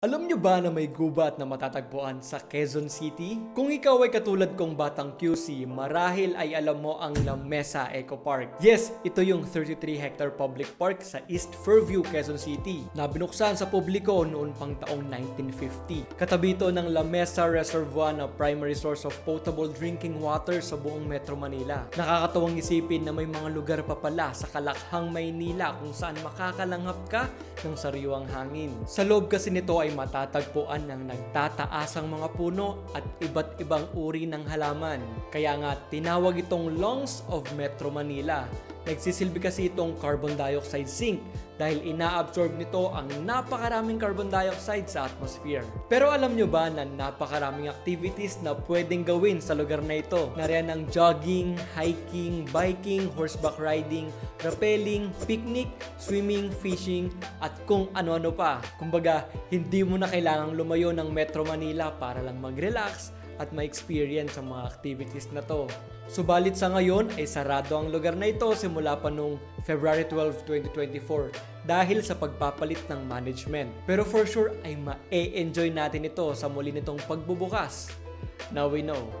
Alam nyo ba na may gubat na matatagpuan sa Quezon City? Kung ikaw ay katulad kong batang QC, marahil ay alam mo ang La Mesa Eco Park. Yes, ito yung 33-hectare public park sa East Fairview, Quezon City, na binuksan sa publiko noon pang taong 1950. Katabi ito ng La Mesa Reservoir na primary source of potable drinking water sa buong Metro Manila. Nakakatawang isipin na may mga lugar pa pala sa Kalakhang, Maynila kung saan makakalanghap ka ng sariwang hangin. Sa loob kasi nito ay matatagpuan ng nagtataasang mga puno at iba't ibang uri ng halaman. Kaya nga tinawag itong Lungs of Metro Manila. Nagsisilbi kasi itong carbon dioxide sink dahil ina-absorb nito ang napakaraming carbon dioxide sa atmosphere. Pero alam nyo ba na napakaraming activities na pwedeng gawin sa lugar na ito? Nariyan ang jogging, hiking, biking, horseback riding, rappelling, picnic, swimming, fishing, at kung ano-ano pa. Kumbaga, hindi mo na kailangang lumayo ng Metro Manila para lang mag-relax at ma-experience ang mga activities na to. Subalit sa ngayon ay sarado ang lugar na ito simula pa noong February 12, 2024 dahil sa pagpapalit ng management. Pero for sure ay ma-enjoy natin ito sa muli nitong pagbubukas. Now we know.